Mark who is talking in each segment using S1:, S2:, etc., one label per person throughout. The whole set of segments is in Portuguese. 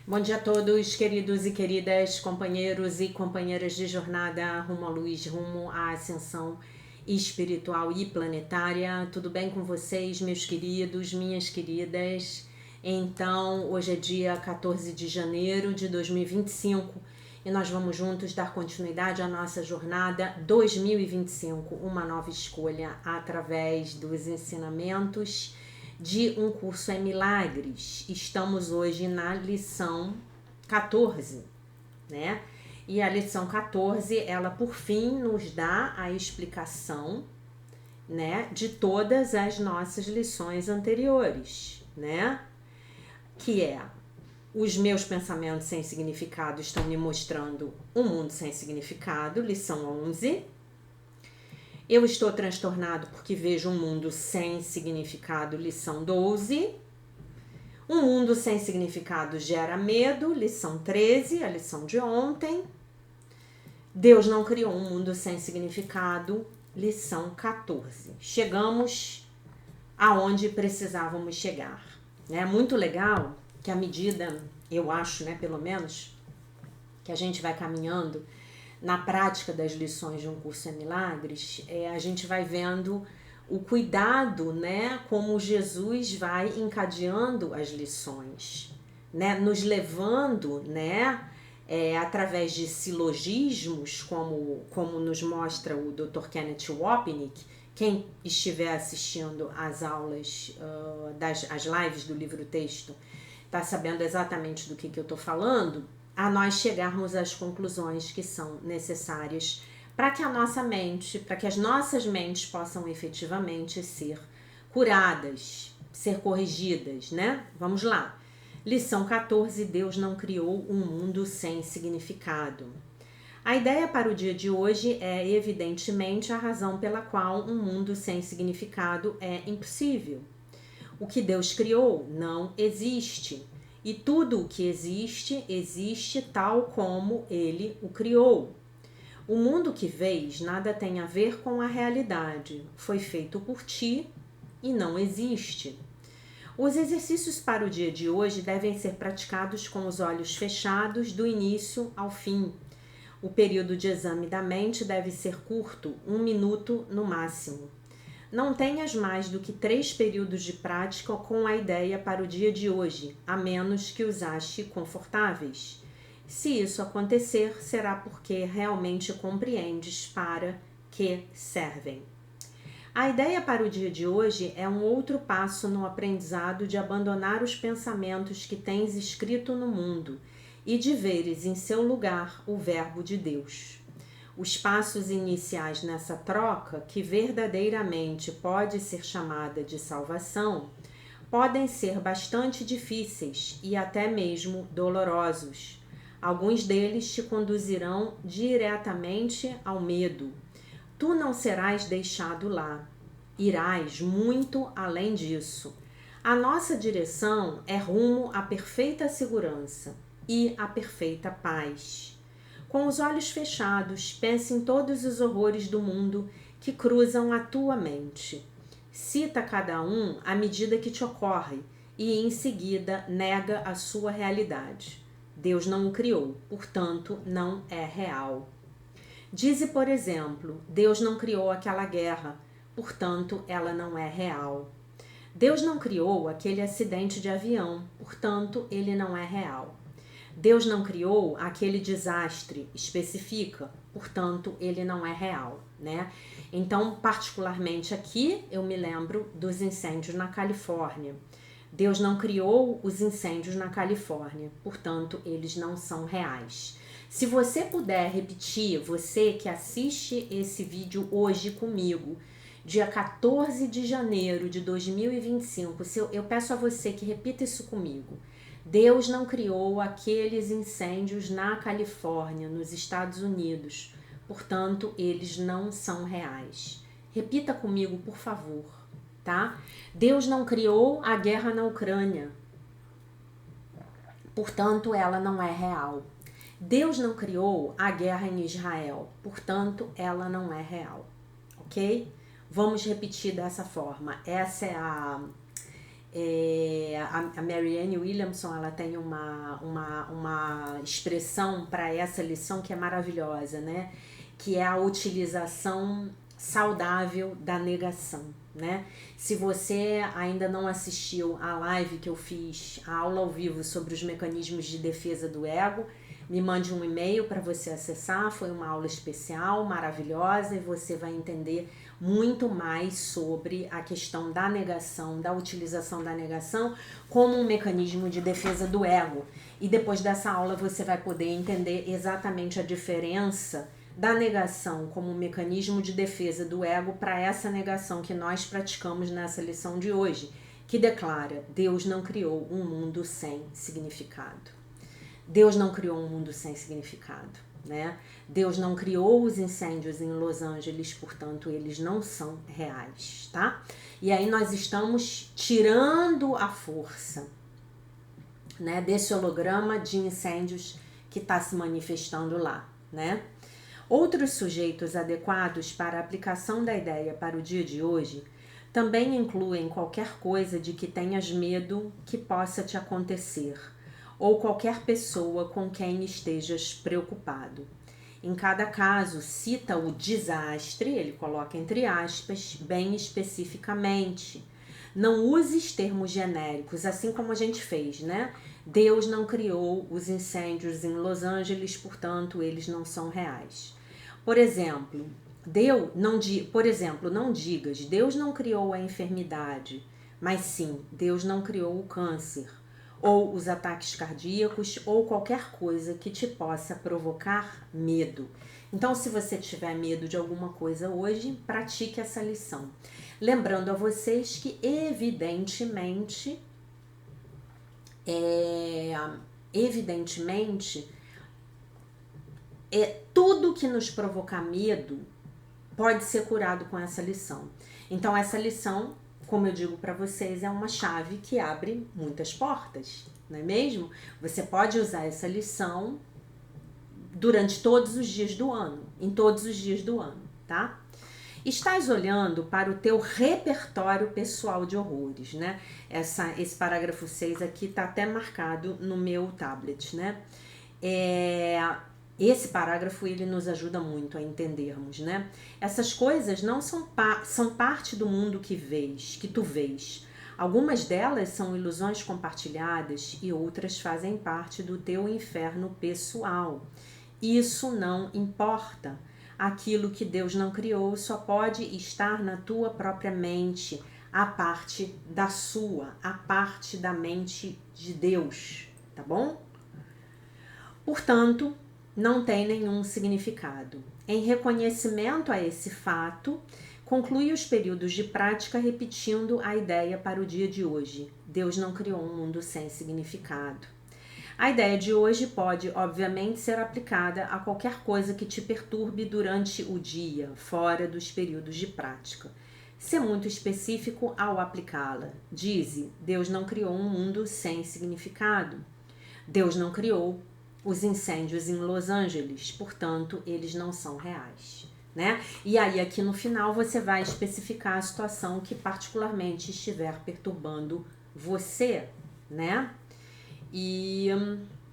S1: Bom dia a todos, queridos e queridas, companheiros e companheiras de jornada rumo à luz, rumo à ascensão espiritual e planetária. Tudo bem com vocês, meus queridos, minhas queridas? Então, hoje é dia 14 de janeiro de 2025 e nós vamos juntos dar continuidade à nossa jornada 2025, uma nova escolha através dos ensinamentos de Um Curso em Milagres. Estamos hoje na lição 14, né? E a lição 14, ela por fim nos dá a explicação, né, de todas as nossas lições anteriores, né? Que é: os meus pensamentos sem significado estão me mostrando um mundo sem significado, lição 11. Eu estou transtornado porque vejo um mundo sem significado, lição 12. Um mundo sem significado gera medo, lição 13, a lição de ontem. Deus não criou um mundo sem significado, lição 14. Chegamos aonde precisávamos chegar. É muito legal que à medida, eu acho, né, pelo menos, que a gente vai caminhando na prática das lições de Um Curso em Milagres, a gente vai vendo o cuidado, né, como Jesus vai encadeando as lições, né, nos levando, né, através de silogismos, como nos mostra o Dr. Kenneth Wapnick. Quem estiver assistindo às aulas, as lives do livro-texto, está sabendo exatamente do que eu estou falando, a nós chegarmos às conclusões que são necessárias para que a nossa mente, para que as nossas mentes possam efetivamente ser curadas, ser corrigidas, né? Vamos lá. Lição 14, Deus não criou um mundo sem significado. A ideia para o dia de hoje é, evidentemente, a razão pela qual um mundo sem significado é impossível. O que Deus criou não existe. E tudo o que existe, existe tal como Ele o criou. O mundo que vês nada tem a ver com a realidade. Foi feito por ti e não existe. Os exercícios para o dia de hoje devem ser praticados com os olhos fechados do início ao fim. O período de exame da mente deve ser curto, 1 minuto no máximo. Não tenhas mais do que 3 períodos de prática com a ideia para o dia de hoje, a menos que os ache confortáveis. Se isso acontecer, será porque realmente compreendes para que servem. A ideia para o dia de hoje é um outro passo no aprendizado de abandonar os pensamentos que tens escrito no mundo e de veres em seu lugar o Verbo de Deus. Os passos iniciais nessa troca, que verdadeiramente pode ser chamada de salvação, podem ser bastante difíceis e até mesmo dolorosos. Alguns deles te conduzirão diretamente ao medo. Tu não serás deixado lá. Irás muito além disso. A nossa direção é rumo à perfeita segurança e à perfeita paz. Com os olhos fechados, pense em todos os horrores do mundo que cruzam a tua mente. Cita cada um à medida que te ocorre e, em seguida, nega a sua realidade. Deus não o criou, portanto, não é real. Dize, por exemplo, Deus não criou aquela guerra, portanto, ela não é real. Deus não criou aquele acidente de avião, portanto, ele não é real. Deus não criou aquele desastre, especifica, portanto, ele não é real, né? Então, particularmente aqui, eu me lembro dos incêndios na Califórnia. Deus não criou os incêndios na Califórnia, portanto, eles não são reais. Se você puder repetir, você que assiste esse vídeo hoje comigo, dia 14 de janeiro de 2025, eu peço a você que repita isso comigo. Deus não criou aqueles incêndios na Califórnia, nos Estados Unidos. Portanto, eles não são reais. Repita comigo, por favor, tá? Deus não criou a guerra na Ucrânia. Portanto, ela não é real. Deus não criou a guerra em Israel. Portanto, ela não é real. Ok? Vamos repetir dessa forma. A Marianne Williamson, ela tem uma expressão para essa lição que é maravilhosa, né? Que é a utilização saudável da negação, né? Se você ainda não assistiu a live que eu fiz, a aula ao vivo sobre os mecanismos de defesa do ego, me mande um e-mail para você acessar. Foi uma aula especial, maravilhosa, e você vai entender muito mais sobre a questão da negação, da utilização da negação como um mecanismo de defesa do ego. E depois dessa aula você vai poder entender exatamente a diferença da negação como um mecanismo de defesa do ego para essa negação que nós praticamos nessa lição de hoje, que declara: Deus não criou um mundo sem significado. Deus não criou um mundo sem significado, né? Deus não criou os incêndios em Los Angeles, portanto, eles não são reais, tá? E aí nós estamos tirando a força, né, desse holograma de incêndios que está se manifestando lá, né? Outros sujeitos adequados para a aplicação da ideia para o dia de hoje também incluem qualquer coisa de que tenhas medo que possa te acontecer, ou qualquer pessoa com quem estejas preocupado. Em cada caso, cita o desastre, ele coloca entre aspas, bem especificamente. Não uses termos genéricos, assim como a gente fez, né? Deus não criou os incêndios em Los Angeles, portanto, eles não são reais. Por exemplo, não digas, Deus não criou a enfermidade, mas sim, Deus não criou o câncer, ou os ataques cardíacos, ou qualquer coisa que te possa provocar medo. Então, se você tiver medo de alguma coisa hoje, pratique essa lição. Lembrando a vocês que, evidentemente, tudo que nos provocar medo pode ser curado com essa lição. Então, essa lição, como eu digo para vocês, é uma chave que abre muitas portas, não é mesmo? Você pode usar essa lição durante todos os dias do ano, em todos os dias do ano, tá? Estás olhando para o teu repertório pessoal de horrores, né? Esse parágrafo 6 aqui tá até marcado no meu tablet, né? Esse parágrafo, ele nos ajuda muito a entendermos, né? Essas coisas não são parte do mundo que tu vês. Algumas delas são ilusões compartilhadas e outras fazem parte do teu inferno pessoal. Isso não importa. Aquilo que Deus não criou só pode estar na tua própria mente, a parte da mente de Deus, tá bom? Portanto, não tem nenhum significado. Em reconhecimento a esse fato, conclui os períodos de prática repetindo a ideia para o dia de hoje. Deus não criou um mundo sem significado. A ideia de hoje pode, obviamente, ser aplicada a qualquer coisa que te perturbe durante o dia, fora dos períodos de prática. Ser muito específico ao aplicá-la. Dize: Deus não criou um mundo sem significado. Deus não criou os incêndios em Los Angeles, portanto, eles não são reais, né? E aí, aqui no final, você vai especificar a situação que particularmente estiver perturbando você, né? E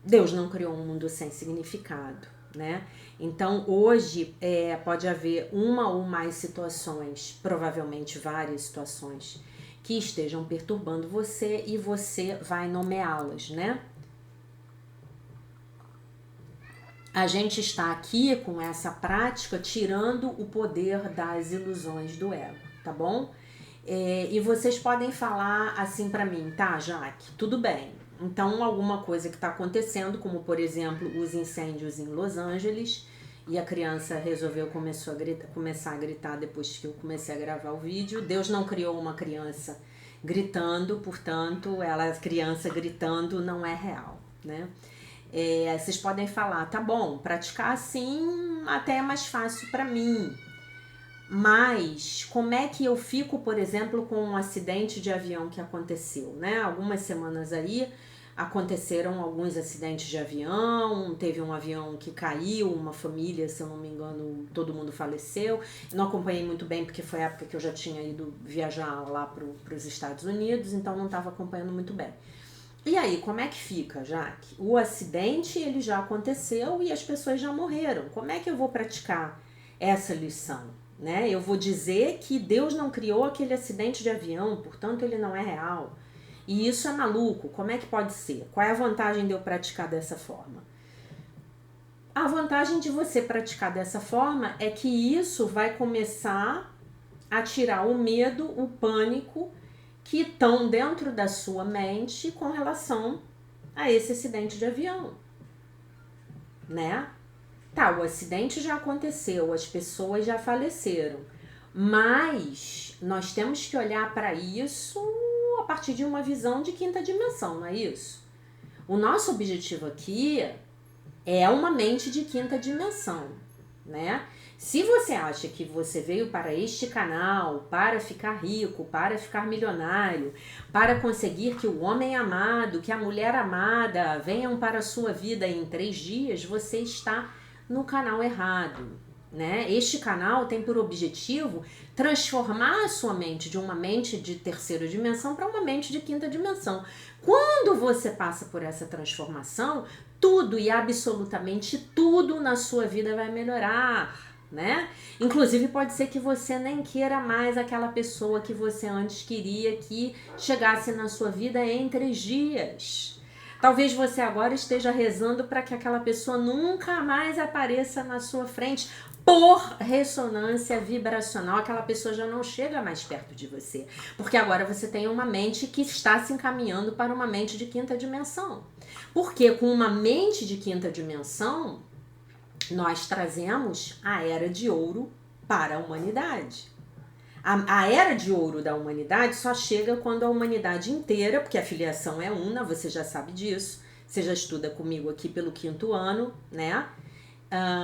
S1: Deus não criou um mundo sem significado, né? Então, hoje, pode haver uma ou mais situações, provavelmente várias situações, que estejam perturbando você e você vai nomeá-las, né? A gente está aqui com essa prática tirando o poder das ilusões do ego, tá bom? E vocês podem falar assim para mim, tá, Jaque? Tudo bem. Então, alguma coisa que está acontecendo, como por exemplo os incêndios em Los Angeles, e a criança resolveu começar a gritar depois que eu comecei a gravar o vídeo. Deus não criou uma criança gritando, portanto, a criança gritando não é real, né? Vocês podem falar, tá bom, praticar assim até é mais fácil para mim, mas como é que eu fico, por exemplo, com um acidente de avião que aconteceu, né? Algumas semanas aí aconteceram alguns acidentes de avião, teve um avião que caiu, uma família, se eu não me engano, todo mundo faleceu. Eu não acompanhei muito bem porque foi a época que eu já tinha ido viajar lá para os Estados Unidos, então não estava acompanhando muito bem. E aí, como é que fica, Jaque? O acidente ele já aconteceu e as pessoas já morreram. Como é que eu vou praticar essa lição? Né? Eu vou dizer que Deus não criou aquele acidente de avião, portanto ele não é real. E isso é maluco, como é que pode ser? Qual é a vantagem de eu praticar dessa forma? A vantagem de você praticar dessa forma é que isso vai começar a tirar o medo, o pânico que estão dentro da sua mente com relação a esse acidente de avião, né? Tá, o acidente já aconteceu, as pessoas já faleceram, mas nós temos que olhar para isso a partir de uma visão de quinta dimensão, não é isso? O nosso objetivo aqui é uma mente de quinta dimensão, né? Se você acha que você veio para este canal para ficar rico, para ficar milionário, para conseguir que o homem amado, que a mulher amada venham para a sua vida em 3 dias, você está no canal errado, né? Este canal tem por objetivo transformar a sua mente de uma mente de terceira dimensão para uma mente de quinta dimensão. Quando você passa por essa transformação, tudo e absolutamente tudo na sua vida vai melhorar, né? Inclusive pode ser que você nem queira mais aquela pessoa que você antes queria que chegasse na sua vida em 3 dias. Talvez você agora esteja rezando para que aquela pessoa nunca mais apareça na sua frente. Por ressonância vibracional, aquela pessoa já não chega mais perto de você. Porque agora você tem uma mente que está se encaminhando para uma mente de quinta dimensão. Porque com uma mente de quinta dimensão, nós trazemos a Era de Ouro para a humanidade. A Era de Ouro da humanidade só chega quando a humanidade inteira, porque a filiação é una, você já sabe disso, você já estuda comigo aqui pelo 5º ano, né?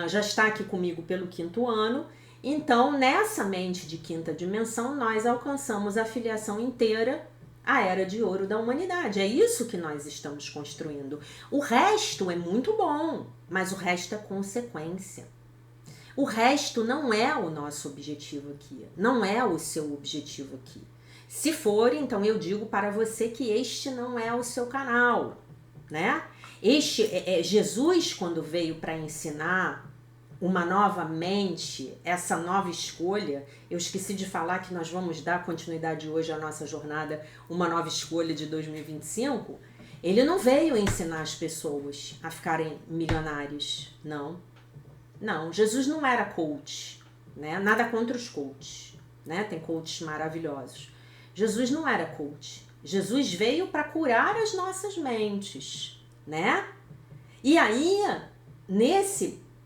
S1: Já está aqui comigo pelo 5º ano. Então, nessa mente de quinta dimensão, nós alcançamos a filiação inteira, a Era de Ouro da humanidade. É isso que nós estamos construindo. O resto é muito bom, mas o resto é consequência. O resto não é o nosso objetivo aqui, não é o seu objetivo aqui. Se for, então eu digo para você que este não é o seu canal, né? Jesus, quando veio para ensinar uma nova mente, essa nova escolha, eu esqueci de falar que nós vamos dar continuidade hoje à nossa jornada, uma nova escolha de 2025, ele não veio ensinar as pessoas a ficarem milionários, não. Não, Jesus não era coach, né? Nada contra os coaches, né? Tem coaches maravilhosos. Jesus não era coach. Jesus veio para curar as nossas mentes, né? E aí,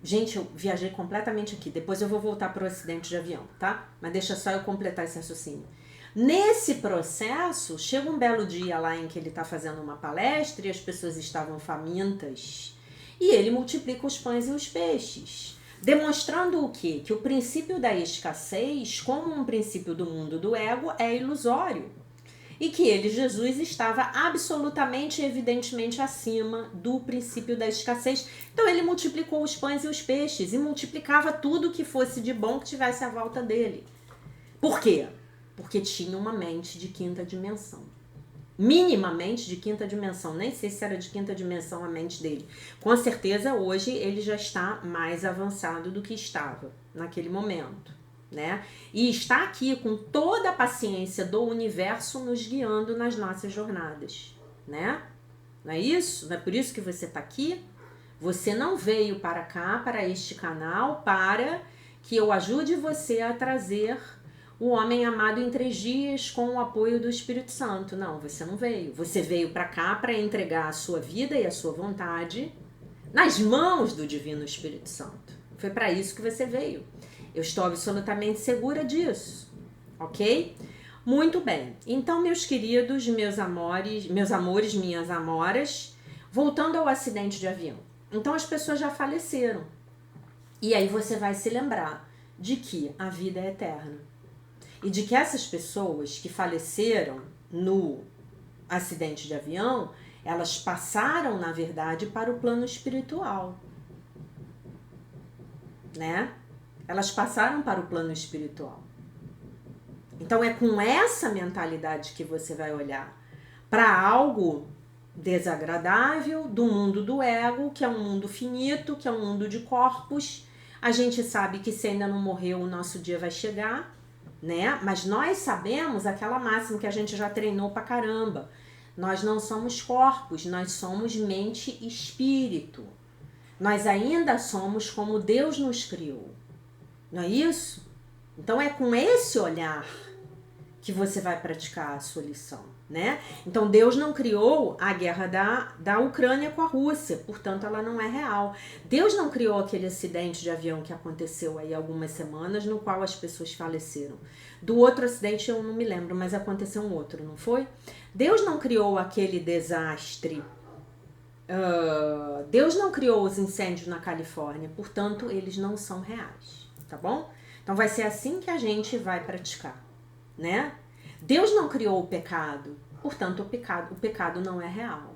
S1: gente, eu viajei completamente aqui. Depois eu vou voltar para o acidente de avião, tá? Mas deixa só eu completar esse raciocínio. Nesse processo, chega um belo dia lá em que ele está fazendo uma palestra e as pessoas estavam famintas. E ele multiplica os pães e os peixes, demonstrando o quê? Que o princípio da escassez, como um princípio do mundo do ego, é ilusório. E que ele, Jesus, estava absolutamente, evidentemente acima do princípio da escassez. Então ele multiplicou os pães e os peixes e multiplicava tudo que fosse de bom que tivesse à volta dele. Por quê? Porque tinha uma mente de quinta dimensão. Minimamente de quinta dimensão, nem sei se era de quinta dimensão a mente dele. Com certeza hoje ele já está mais avançado do que estava naquele momento, né? E está aqui com toda a paciência do universo nos guiando nas nossas jornadas, né? Não é isso? Não é por isso que você está aqui? Você não veio para cá, para este canal, para que eu ajude você a trazer o homem amado em 3 dias com o apoio do Espírito Santo. Não, você não veio. Você veio para cá para entregar a sua vida e a sua vontade nas mãos do Divino Espírito Santo. Foi para isso que você veio. Eu estou absolutamente segura disso, ok? Muito bem. Então, meus queridos, meus amores, minhas amoras, voltando ao acidente de avião. Então, as pessoas já faleceram. E aí você vai se lembrar de que a vida é eterna. E de que essas pessoas que faleceram no acidente de avião, Elas passaram, na verdade, para o plano espiritual, né? Elas passaram para o plano espiritual. Então é com essa mentalidade que você vai olhar para algo desagradável do mundo do ego, que é um mundo finito, que é um mundo de corpos. A gente sabe que se ainda não morreu, o nosso dia vai chegar, né? Mas nós sabemos aquela máxima que a gente já treinou pra caramba. Nós não somos corpos, nós somos mente e espírito. Nós ainda somos como Deus nos criou. Não é isso? Então é com esse olhar que você vai praticar a sua lição, né? Então Deus não criou a guerra da Ucrânia com a Rússia, portanto ela não é real. Deus não criou aquele acidente de avião que aconteceu aí há algumas semanas, no qual as pessoas faleceram. Do outro acidente eu não me lembro, mas aconteceu um outro, não foi? Deus não criou aquele desastre. Deus não criou os incêndios na Califórnia, portanto eles não são reais, tá bom? Então vai ser assim que a gente vai praticar, né? Deus não criou o pecado, portanto o pecado não é real.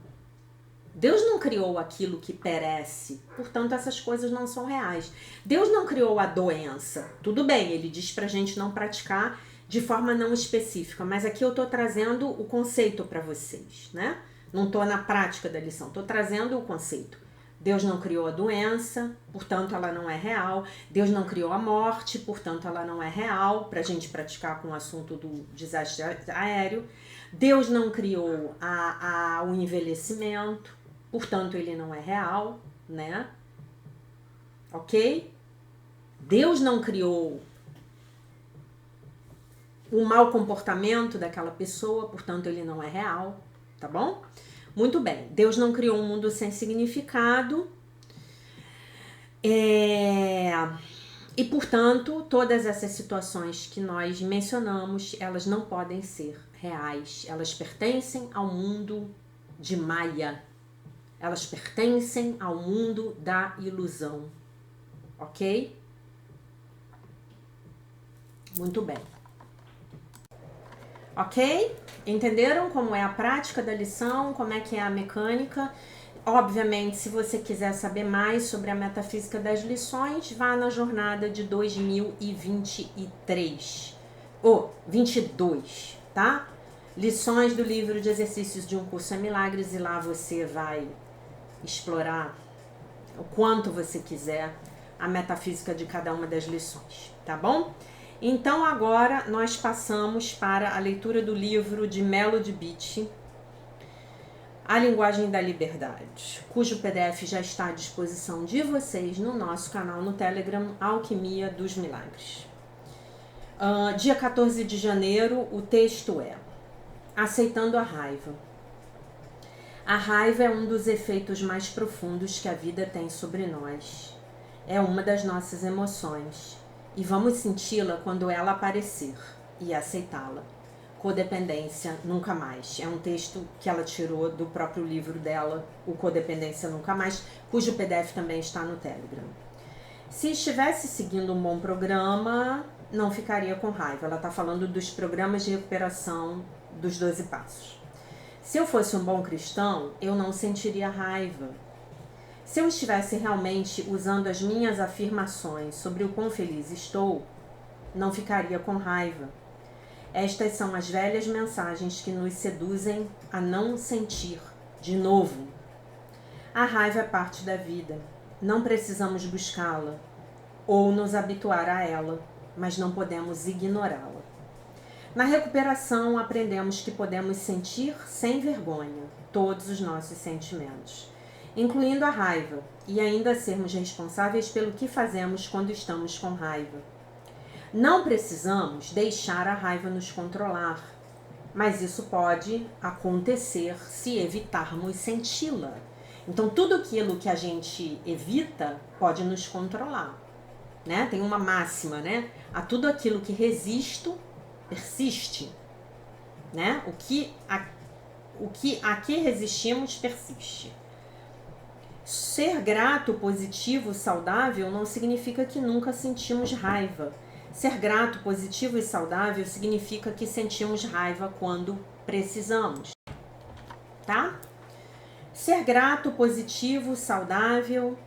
S1: Deus não criou aquilo que perece, portanto essas coisas não são reais. Deus não criou a doença. Tudo bem, ele diz pra gente não praticar de forma não específica, mas aqui eu tô trazendo o conceito para vocês, né? Não tô na prática da lição, tô trazendo o conceito. Deus não criou a doença, portanto ela não é real. Deus não criou a morte, portanto ela não é real, pra gente praticar com o assunto do desastre aéreo. Deus não criou o envelhecimento, portanto ele não é real, né? Ok? Deus não criou o mau comportamento daquela pessoa, portanto ele não é real, tá bom? Muito bem, Deus não criou um mundo sem significado e, portanto, todas essas situações que nós mencionamos, elas não podem ser reais. Elas pertencem ao mundo de Maia. Elas pertencem ao mundo da ilusão. Ok? Muito bem. Ok? Entenderam como é a prática da lição, como é que é a mecânica? Obviamente, se você quiser saber mais sobre a metafísica das lições, vá na jornada de 2023. 22, tá? Lições do livro de exercícios de um curso a milagres, e lá você vai explorar o quanto você quiser a metafísica de cada uma das lições, tá bom? Então agora nós passamos para a leitura do livro de Melody Beattie, A Linguagem da Liberdade, cujo PDF já está à disposição de vocês no nosso canal no Telegram, Alquimia dos Milagres. Dia 14 de janeiro, o texto é: Aceitando a raiva. A raiva é um dos efeitos mais profundos que a vida tem sobre nós. É uma das nossas emoções. E vamos senti-la quando ela aparecer e aceitá-la. Codependência Nunca Mais. É um texto que ela tirou do próprio livro dela, o Codependência Nunca Mais, cujo PDF também está no Telegram. Se estivesse seguindo um bom programa, não ficaria com raiva. Ela está falando dos programas de recuperação dos 12 passos. Se eu fosse um bom cristão, eu não sentiria raiva. Se eu estivesse realmente usando as minhas afirmações sobre o quão feliz estou, não ficaria com raiva. Estas são as velhas mensagens que nos seduzem a não sentir de novo. A raiva é parte da vida. Não precisamos buscá-la ou nos habituar a ela, mas não podemos ignorá-la. Na recuperação, aprendemos que podemos sentir sem vergonha todos os nossos sentimentos, incluindo a raiva, e ainda sermos responsáveis pelo que fazemos quando estamos com raiva. Não precisamos deixar a raiva nos controlar, mas isso pode acontecer se evitarmos senti-la. Então, tudo aquilo que a gente evita pode nos controlar, né? Tem uma máxima, né? A tudo aquilo que resisto, persiste, né? A que resistimos persiste. Ser grato, positivo, saudável não significa que nunca sentimos raiva. Ser grato, positivo e saudável significa que sentimos raiva quando precisamos, tá? Ser grato, positivo, saudável,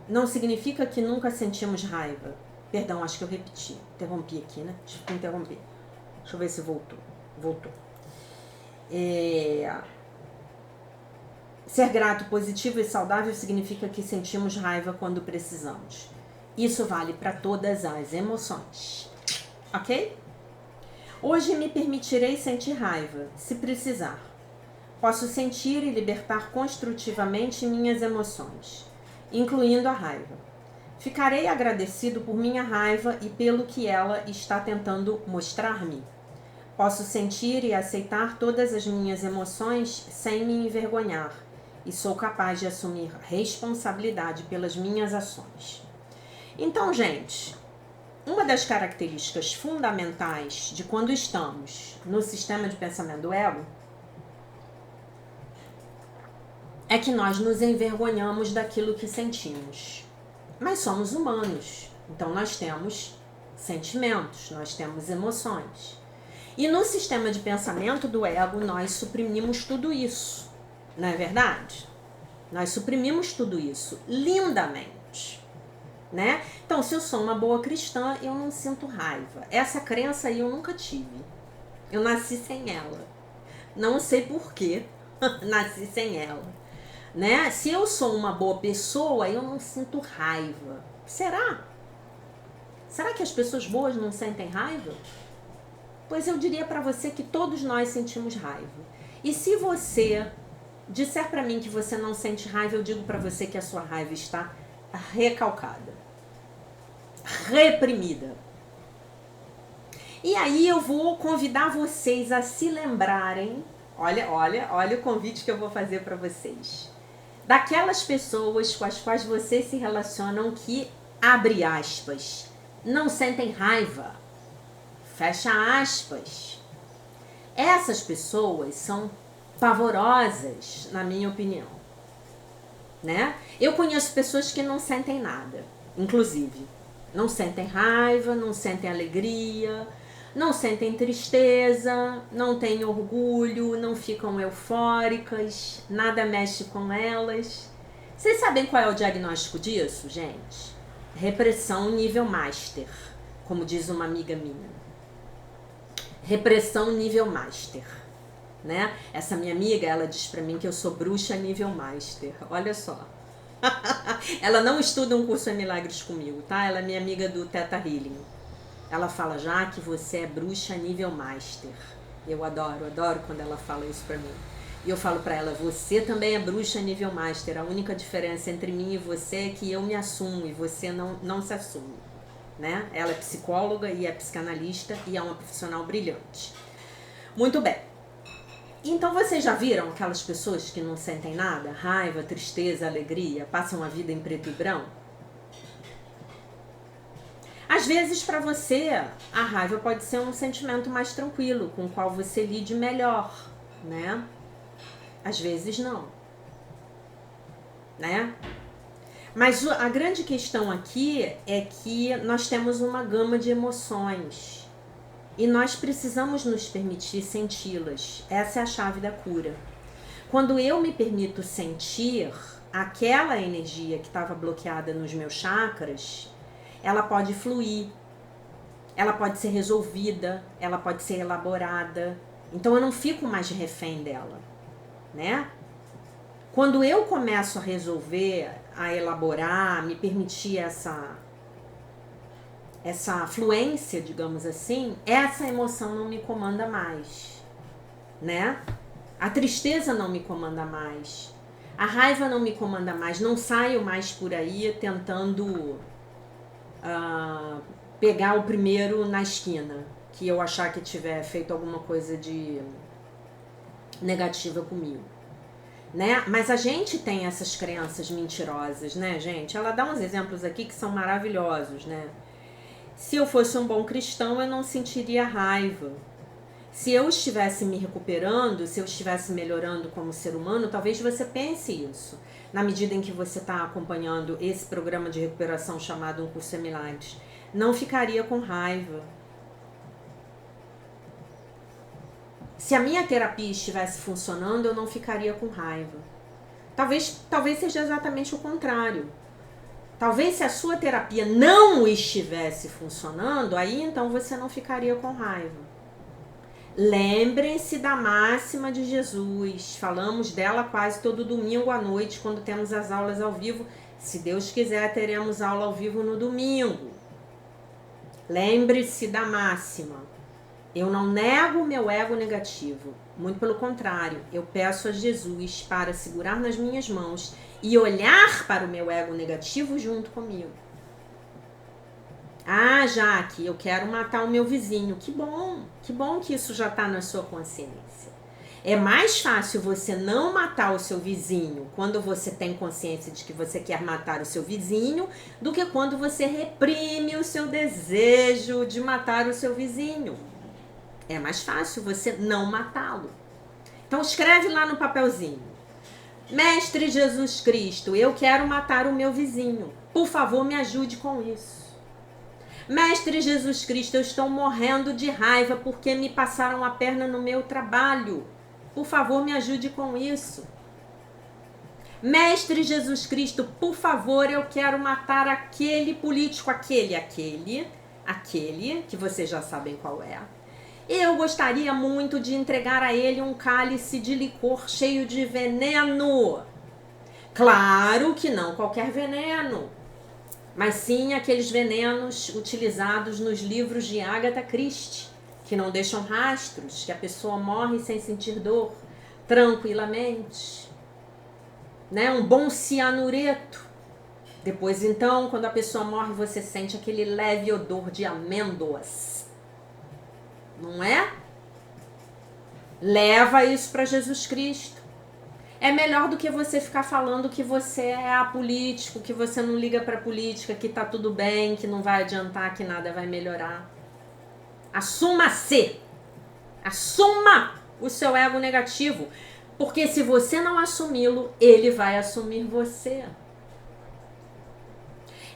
S1: não significa que nunca sentimos raiva. Perdão, acho que eu repeti. Interrompi aqui, né? Deixa eu interromper. Deixa eu ver se voltou. Voltou. Ser grato, positivo e saudável significa que sentimos raiva quando precisamos. Isso vale para todas as emoções. Ok? Hoje me permitirei sentir raiva, se precisar. Posso sentir e libertar construtivamente minhas emoções, incluindo a raiva. Ficarei agradecido por minha raiva e pelo que ela está tentando mostrar-me. Posso sentir e aceitar todas as minhas emoções sem me envergonhar e sou capaz de assumir responsabilidade pelas minhas ações. Então, gente, uma das características fundamentais de quando estamos no sistema de pensamento do ego é que nós nos envergonhamos daquilo que sentimos. Mas somos humanos, então nós temos sentimentos, nós temos emoções. E no sistema de pensamento do ego, nós suprimimos tudo isso, não é verdade? Nós suprimimos tudo isso lindamente, né? Então, se eu sou uma boa cristã, eu não sinto raiva. Essa crença aí eu nunca tive. Eu nasci sem ela. Não sei porquê, nasci sem ela. Né? Se eu sou uma boa pessoa, eu não sinto raiva. Será? Será que as pessoas boas não sentem raiva? Pois eu diria para você que todos nós sentimos raiva. E se você disser para mim que você não sente raiva, eu digo para você que a sua raiva está recalcada, reprimida. E aí eu vou convidar vocês a se lembrarem, olha o convite que eu vou fazer para vocês, daquelas pessoas com as quais vocês se relacionam que, abre aspas, não sentem raiva, fecha aspas. Essas pessoas são pavorosas, na minha opinião, né? Eu conheço pessoas que não sentem nada, inclusive. Não sentem raiva, não sentem alegria, não sentem tristeza, não têm orgulho, não ficam eufóricas, nada mexe com elas. Vocês sabem qual é o diagnóstico disso, gente? Repressão nível master, como diz uma amiga minha. Repressão nível master, né? Essa minha amiga, ela diz pra mim que eu sou bruxa nível master. Olha só. Ela não estuda um curso em milagres comigo, tá? Ela é minha amiga do Theta Healing. Ela fala, já que você é bruxa nível master. Eu adoro quando ela fala isso pra mim. E eu falo pra ela, você também é bruxa nível master. A única diferença entre mim e você é que eu me assumo e você não se assume, né? Ela é psicóloga e é psicanalista e é uma profissional brilhante. Muito bem. Então vocês já viram aquelas pessoas que não sentem nada? Raiva, tristeza, alegria, passam a vida em preto e branco? Às vezes para você a raiva pode ser um sentimento mais tranquilo, com o qual você lide melhor, né? Às vezes não, né? Mas a grande questão aqui é que nós temos uma gama de emoções e nós precisamos nos permitir senti-las. Essa é a chave da cura. Quando eu me permito sentir aquela energia que estava bloqueada nos meus chakras, ela pode fluir, ela pode ser resolvida, ela pode ser elaborada. Então eu não fico mais refém dela, né? Quando eu começo a resolver, a elaborar, me permitir essa fluência, digamos assim, essa emoção não me comanda mais, né? A tristeza não me comanda mais, a raiva não me comanda mais, não saio mais por aí tentando pegar o primeiro na esquina, que eu achar que tiver feito alguma coisa de negativa comigo, né? Mas a gente tem essas crenças mentirosas, né, gente? Ela dá uns exemplos aqui que são maravilhosos, né? Se eu fosse um bom cristão, eu não sentiria raiva. Se eu estivesse me recuperando, se eu estivesse melhorando como ser humano, talvez você pense isso. Na medida em que você está acompanhando esse programa de recuperação chamado Um Curso em Milagres, não ficaria com raiva. Se a minha terapia estivesse funcionando, eu não ficaria com raiva. Talvez seja exatamente o contrário. Talvez se a sua terapia não estivesse funcionando, aí então você não ficaria com raiva. Lembrem-se da máxima de Jesus. Falamos dela quase todo domingo à noite, quando temos as aulas ao vivo. Se Deus quiser, teremos aula ao vivo no domingo. Lembre-se da máxima. Eu não nego o meu ego negativo. Muito pelo contrário, eu peço a Jesus para segurar nas minhas mãos e olhar para o meu ego negativo junto comigo. Ah, Jaque, eu quero matar o meu vizinho. Que bom que isso já está na sua consciência. É mais fácil você não matar o seu vizinho quando você tem consciência de que você quer matar o seu vizinho do que quando você reprime o seu desejo de matar o seu vizinho. É mais fácil você não matá-lo. Então escreve lá no papelzinho. Mestre Jesus Cristo, eu quero matar o meu vizinho. Por favor, me ajude com isso. Mestre Jesus Cristo, eu estou morrendo de raiva porque me passaram a perna no meu trabalho. Por favor, me ajude com isso. Mestre Jesus Cristo, por favor, eu quero matar aquele político, aquele, que vocês já sabem qual é. Eu gostaria muito de entregar a ele um cálice de licor cheio de veneno. Claro que não qualquer veneno, mas sim aqueles venenos utilizados nos livros de Agatha Christie, que não deixam rastros, que a pessoa morre sem sentir dor, tranquilamente. Né? Um bom cianureto. Depois, então, quando a pessoa morre, você sente aquele leve odor de amêndoas. Não é? Leva isso para Jesus Cristo. É melhor do que você ficar falando que você é apolítico, que você não liga para política, que tá tudo bem, que não vai adiantar, que nada vai melhorar. Assuma-se. Assuma o seu ego negativo. Porque se você não assumi-lo, ele vai assumir você.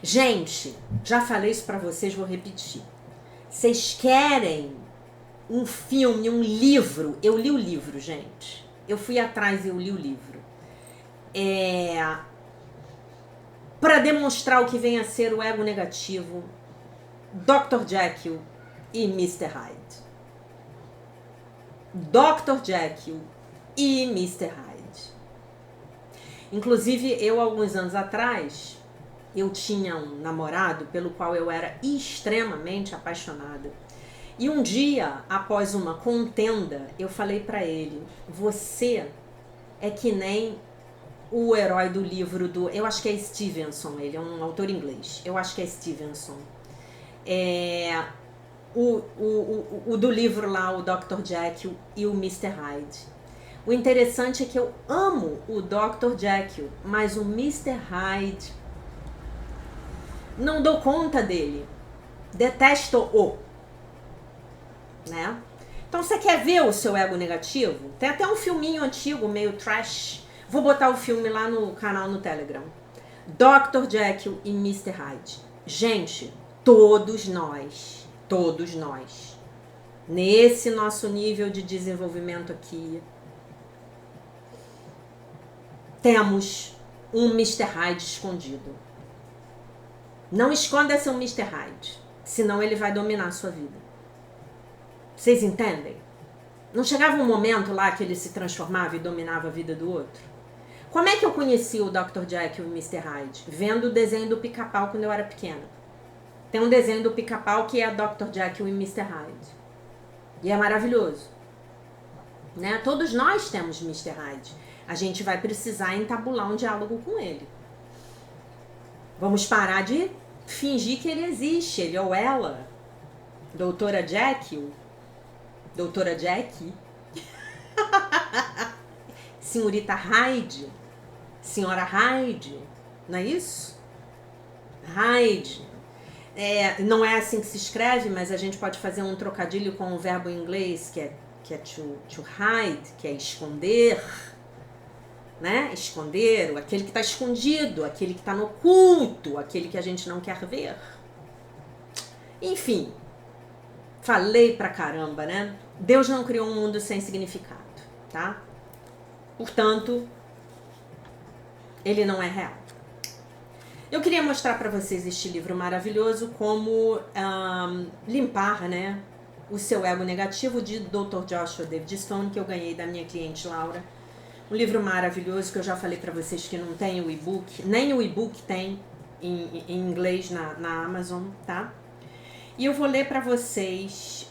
S1: Gente, já falei isso para vocês, vou repetir. Vocês querem um filme, um livro? Eu li o livro, gente. Eu fui atrás e eu li o livro. Para demonstrar o que vem a ser o ego negativo, Dr. Jekyll e Mr. Hyde. Dr. Jekyll e Mr. Hyde. Inclusive, eu, alguns anos atrás, eu tinha um namorado pelo qual eu era extremamente apaixonada. E um dia, após uma contenda, eu falei pra ele: você é que nem o herói do livro do... Eu acho que é Stevenson, ele é um autor inglês. Eu acho que é Stevenson. O do livro lá, o Dr. Jekyll e o Mr. Hyde. O interessante é que eu amo o Dr. Jekyll, mas o Mr. Hyde... não dou conta dele. Detesto-o. Né? Então você quer ver o seu ego negativo? Tem até um filminho antigo, meio trash. Vou botar o filme lá no canal no Telegram. Dr. Jekyll e Mr. Hyde. Gente, todos nós, nesse nosso nível de desenvolvimento aqui, temos um Mr. Hyde escondido. Não esconda seu Mr. Hyde, senão ele vai dominar a sua vida. Vocês entendem? Não chegava um momento lá que ele se transformava e dominava a vida do outro? Como é que eu conheci o Dr. Jekyll e o Mr. Hyde? Vendo o desenho do Pica-Pau quando eu era pequena. Tem um desenho do Pica-Pau que é Dr. Jekyll e Mr. Hyde. E é maravilhoso. Né? Todos nós temos Mr. Hyde. A gente vai precisar entabular um diálogo com ele. Vamos parar de fingir que ele existe, ele ou ela. Doutora Jekyll. Doutora Jack, senhorita Hyde, senhora Hyde, não é isso? Hyde. Não é assim que se escreve, mas a gente pode fazer um trocadilho com o verbo em inglês, que é to hide, que é esconder, né? Esconder, aquele que está escondido, aquele que está no oculto, aquele que a gente não quer ver. Enfim. falei pra caramba, né? Deus não criou um mundo sem significado, tá? Portanto, ele não é real. Eu queria mostrar para vocês este livro maravilhoso, como limpar, né, o seu ego negativo, de Dr. Joshua David Stone, que eu ganhei da minha cliente Laura. Um livro maravilhoso que eu já falei para vocês que não tem o e-book, nem o e-book tem em inglês na Amazon, tá? E eu vou ler para vocês.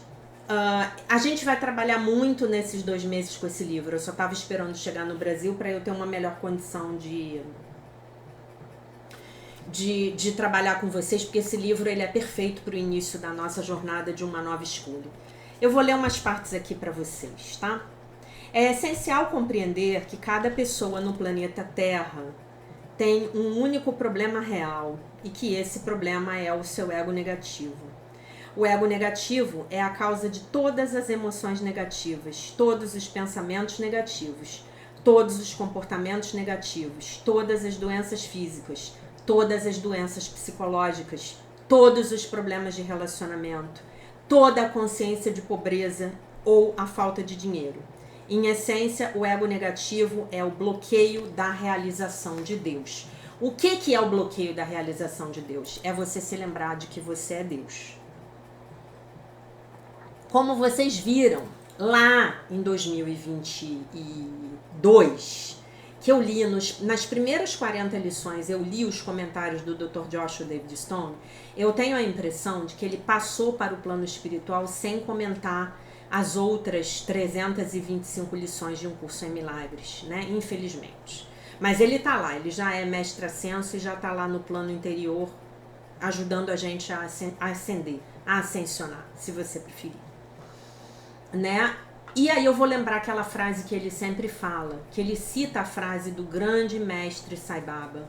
S1: A gente vai trabalhar muito nesses 2 meses com esse livro. Eu só estava esperando chegar no Brasil para eu ter uma melhor condição de trabalhar com vocês, porque esse livro ele é perfeito para o início da nossa jornada de uma nova escolha. Eu vou ler umas partes aqui para vocês, tá? É essencial compreender que cada pessoa no planeta Terra tem um único problema real e que esse problema é o seu ego negativo. O ego negativo é a causa de todas as emoções negativas, todos os pensamentos negativos, todos os comportamentos negativos, todas as doenças físicas, todas as doenças psicológicas, todos os problemas de relacionamento, toda a consciência de pobreza ou a falta de dinheiro. Em essência, o ego negativo é o bloqueio da realização de Deus. O que é o bloqueio da realização de Deus? É você se lembrar de que você é Deus. Como vocês viram lá em 2022, que eu li nas primeiras 40 lições, eu li os comentários do Dr. Joshua David Stone, eu tenho a impressão de que ele passou para o plano espiritual sem comentar as outras 325 lições de Um Curso em Milagres, né? Infelizmente. Mas ele tá lá, ele já é mestre ascenso e já tá lá no plano interior, ajudando a gente a ascender, a ascensionar, se você preferir. Né? E aí eu vou lembrar aquela frase que ele sempre fala, que ele cita a frase do grande mestre Sai Baba.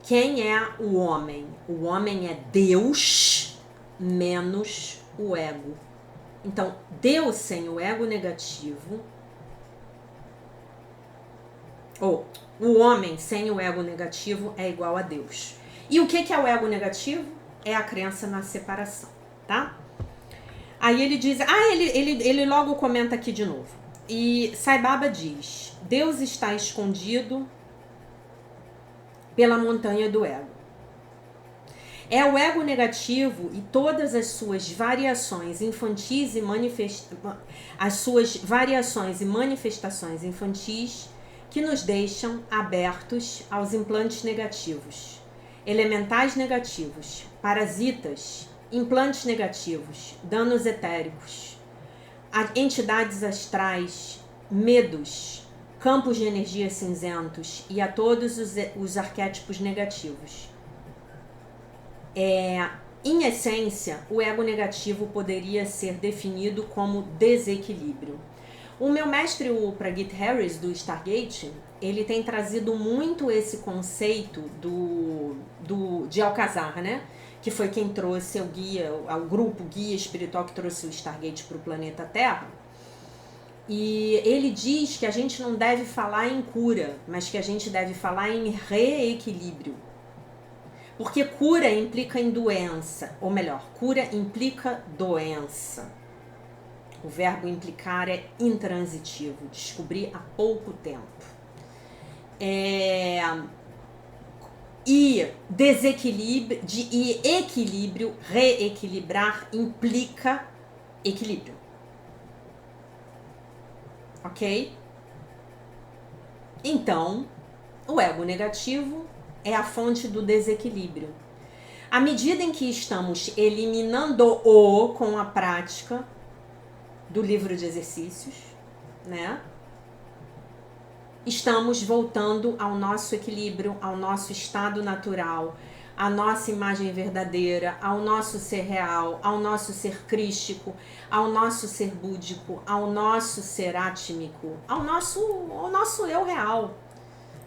S1: Quem é o homem? O homem é Deus menos o ego. Então, Deus sem o ego negativo, ou o homem sem o ego negativo é igual a Deus. E o que é o ego negativo? É a crença na separação, tá? Aí ele diz, ele logo comenta aqui de novo. E Sai Baba diz, Deus está escondido pela montanha do ego. É o ego negativo e todas as suas variações infantis e manifestações infantis que nos deixam abertos aos implantes negativos, elementais negativos, parasitas, implantes negativos, danos etéricos, entidades astrais, medos, campos de energia cinzentos e a todos os arquétipos negativos. Em essência, o ego negativo poderia ser definido como desequilíbrio. O meu mestre, o Prageet Harris, do Stargate, ele tem trazido muito esse conceito de Alcazar, né? Que foi quem trouxe o guia, o grupo guia espiritual que trouxe o Stargate para o planeta Terra. E ele diz que a gente não deve falar em cura, mas que a gente deve falar em reequilíbrio. Porque cura implica em doença, ou melhor, cura implica doença. O verbo implicar é intransitivo, descobri há pouco tempo. E desequilíbrio, e equilíbrio, reequilibrar implica equilíbrio. Ok? Então, o ego negativo é a fonte do desequilíbrio. À medida em que estamos eliminando-o com a prática do livro de exercícios, né? Estamos voltando ao nosso equilíbrio, ao nosso estado natural, à nossa imagem verdadeira, ao nosso ser real, ao nosso ser crístico, ao nosso ser búdico, ao nosso ser átmico, ao nosso eu real,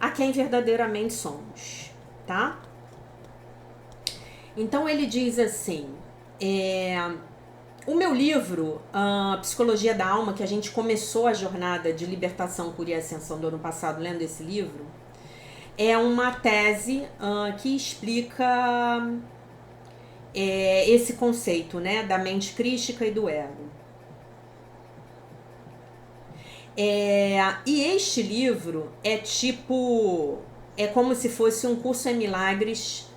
S1: a quem verdadeiramente somos, tá? Então ele diz assim, o meu livro, Psicologia da Alma, que a gente começou a jornada de libertação, cura e ascensão do ano passado lendo esse livro, é uma tese que explica esse conceito, né, da mente crística e do ego. E este livro é como se fosse um curso em milagres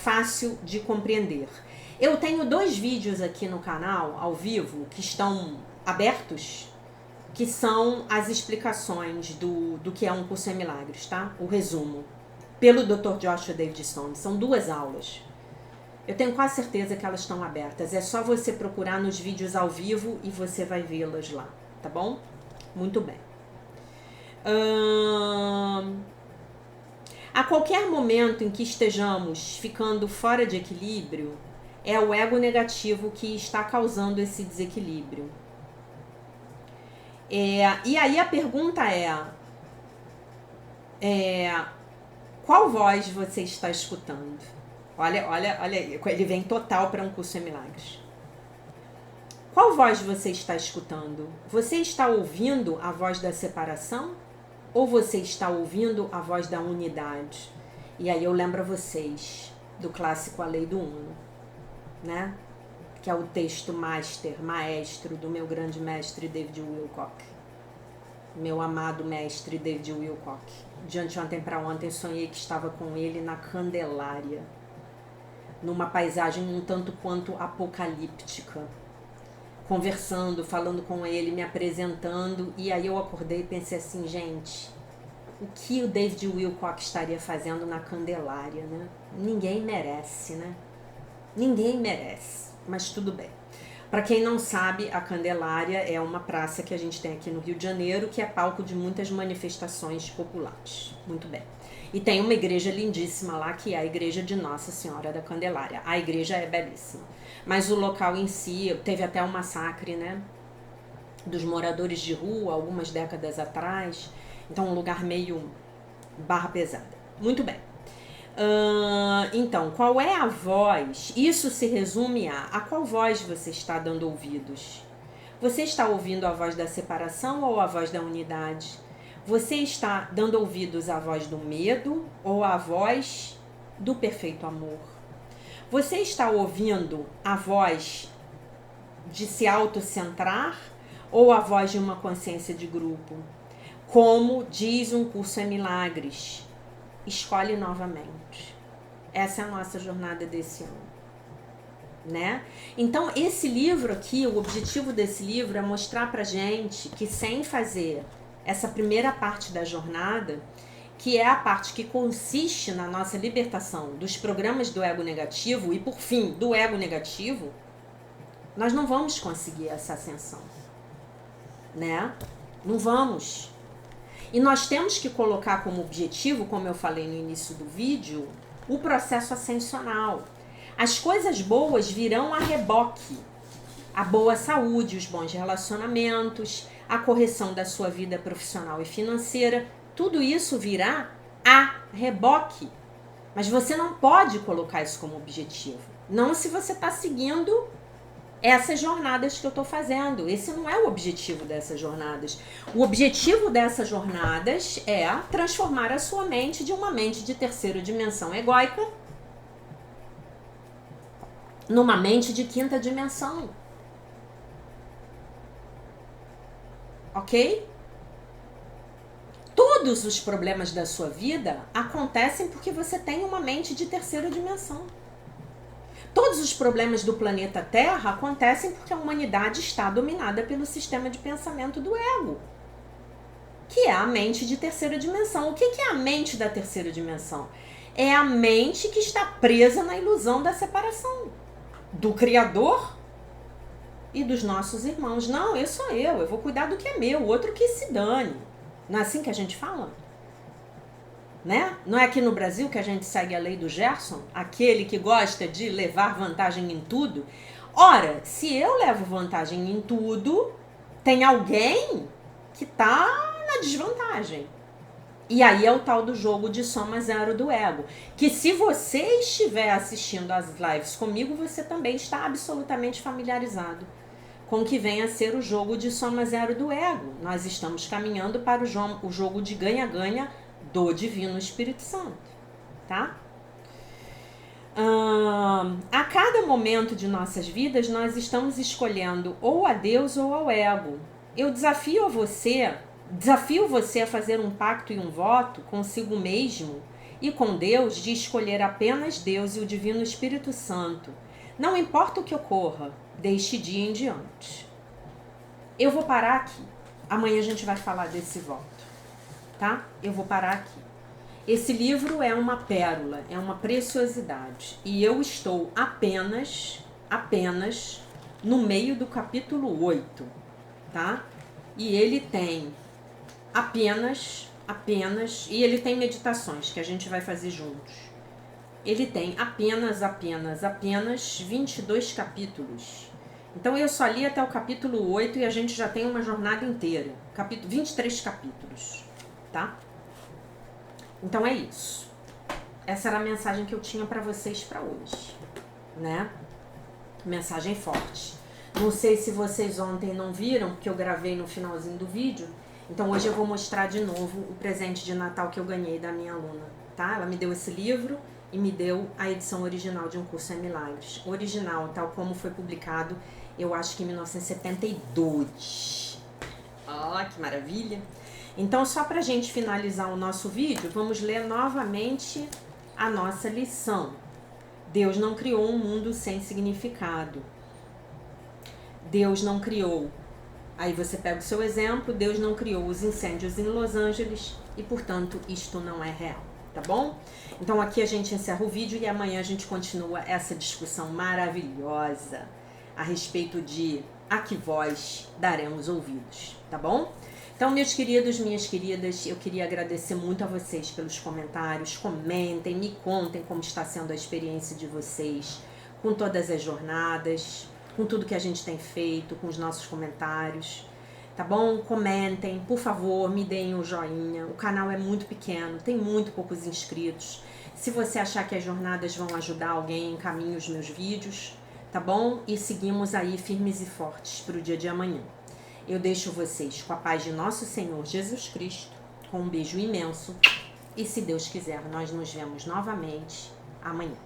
S1: fácil de compreender. Eu tenho 2 vídeos aqui no canal, ao vivo, que estão abertos, que são as explicações do que é um curso em milagres, tá? O resumo, pelo Dr. Joshua David Stone. São 2 aulas. Eu tenho quase certeza que elas estão abertas. É só você procurar nos vídeos ao vivo e você vai vê-las lá, tá bom? Muito bem. A qualquer momento em que estejamos ficando fora de equilíbrio, é o ego negativo que está causando esse desequilíbrio. E aí a pergunta qual voz você está escutando? Olha, ele vem total para um curso em milagres. Qual voz você está escutando? Você está ouvindo a voz da separação? Ou você está ouvindo a voz da unidade? E aí eu lembro a vocês do clássico A Lei do Uno, né? Que é o texto maestro do meu grande mestre David Wilcock. Meu amado mestre David Wilcock. De anteontem para ontem sonhei que estava com ele na Candelária, numa paisagem um tanto quanto apocalíptica, conversando, falando com ele, me apresentando, e aí eu acordei e pensei assim, gente, o que o David Wilcock estaria fazendo na Candelária, né? Ninguém merece, né? Ninguém merece, mas tudo bem. Para quem não sabe, a Candelária é uma praça que a gente tem aqui no Rio de Janeiro, que é palco de muitas manifestações populares. Muito bem. E tem uma igreja lindíssima lá, que é a igreja de Nossa Senhora da Candelária. A igreja é belíssima. Mas o local em si, teve até um massacre, né, dos moradores de rua, algumas décadas atrás. Então, um lugar meio barra pesada. Muito bem. Então, qual é a voz? Isso se resume a qual voz você está dando ouvidos? Você está ouvindo a voz da separação ou a voz da unidade? Você está dando ouvidos à voz do medo ou à voz do perfeito amor? Você está ouvindo a voz de se autocentrar ou a voz de uma consciência de grupo? Como diz um curso em milagres, escolhe novamente. Essa é a nossa jornada desse ano, né? Então, esse livro aqui, o objetivo desse livro é mostrar pra gente que sem fazer essa primeira parte da jornada, que é a parte que consiste na nossa libertação dos programas do ego negativo e, por fim, do ego negativo, nós não vamos conseguir essa ascensão, né? Não vamos. E nós temos que colocar como objetivo, como eu falei no início do vídeo, o processo ascensional. As coisas boas virão a reboque. A boa saúde, os bons relacionamentos, a correção da sua vida profissional e financeira, tudo isso virá a reboque. Mas você não pode colocar isso como objetivo. Não se você está seguindo essas jornadas que eu estou fazendo. Esse não é o objetivo dessas jornadas. O objetivo dessas jornadas é transformar a sua mente de uma mente de terceira dimensão egóica numa mente de quinta dimensão. Ok? Todos os problemas da sua vida acontecem porque você tem uma mente de terceira dimensão. Todos os problemas do planeta Terra acontecem porque a humanidade está dominada pelo sistema de pensamento do ego, que é a mente de terceira dimensão. O que é a mente da terceira dimensão? É a mente que está presa na ilusão da separação do Criador e dos nossos irmãos. Não, eu sou eu vou cuidar do que é meu, o outro que se dane. Não é assim que a gente fala? Né? Não é aqui no Brasil que a gente segue a lei do Gerson? Aquele que gosta de levar vantagem em tudo? Ora, se eu levo vantagem em tudo, tem alguém que tá na desvantagem. E aí é o tal do jogo de soma zero do ego. Que se você estiver assistindo às lives comigo, você também está absolutamente familiarizado com o que vem a ser o jogo de soma zero do ego. Nós estamos caminhando para o jogo de ganha-ganha do Divino Espírito Santo, tá? A cada momento de nossas vidas, nós estamos escolhendo ou a Deus ou ao ego. Eu desafio você a fazer um pacto e um voto consigo mesmo e com Deus de escolher apenas Deus e o Divino Espírito Santo. Não importa o que ocorra, deste dia em diante. Eu vou parar aqui. Amanhã a gente vai falar desse voto, tá? Eu vou parar aqui. Esse livro é uma pérola, é uma preciosidade. E eu estou apenas no meio do capítulo 8, tá? E ele tem apenas, e ele tem meditações que a gente vai fazer juntos. Ele tem apenas 22 capítulos. Então eu só li até o capítulo 8 e a gente já tem uma jornada inteira. 23 capítulos, tá? Então é isso. Essa era a mensagem que eu tinha para vocês para hoje, né? Mensagem forte. Não sei se vocês ontem não viram, porque eu gravei no finalzinho do vídeo. Então hoje eu vou mostrar de novo o presente de Natal que eu ganhei da minha aluna, tá? Ela me deu esse livro e me deu a edição original de Um Curso em Milagres. Original, tal como foi publicado, eu acho que em 1972. Ó, que maravilha! Então, só pra gente finalizar o nosso vídeo, vamos ler novamente a nossa lição. Deus não criou um mundo sem significado. Deus não criou. Aí você pega o seu exemplo, Deus não criou os incêndios em Los Angeles e, portanto, isto não é real, tá bom? Então aqui a gente encerra o vídeo e amanhã a gente continua essa discussão maravilhosa a respeito de a que voz daremos ouvidos, tá bom? Então, meus queridos, minhas queridas, eu queria agradecer muito a vocês pelos comentários. Comentem, me contem como está sendo a experiência de vocês com todas as jornadas, com tudo que a gente tem feito, com os nossos comentários, tá bom? Comentem, por favor, me deem um joinha. O canal é muito pequeno, tem muito poucos inscritos. Se você achar que as jornadas vão ajudar alguém, encaminhe os meus vídeos, tá bom? E seguimos aí firmes e fortes para o dia de amanhã. Eu deixo vocês com a paz de nosso Senhor Jesus Cristo, com um beijo imenso. E se Deus quiser, nós nos vemos novamente amanhã.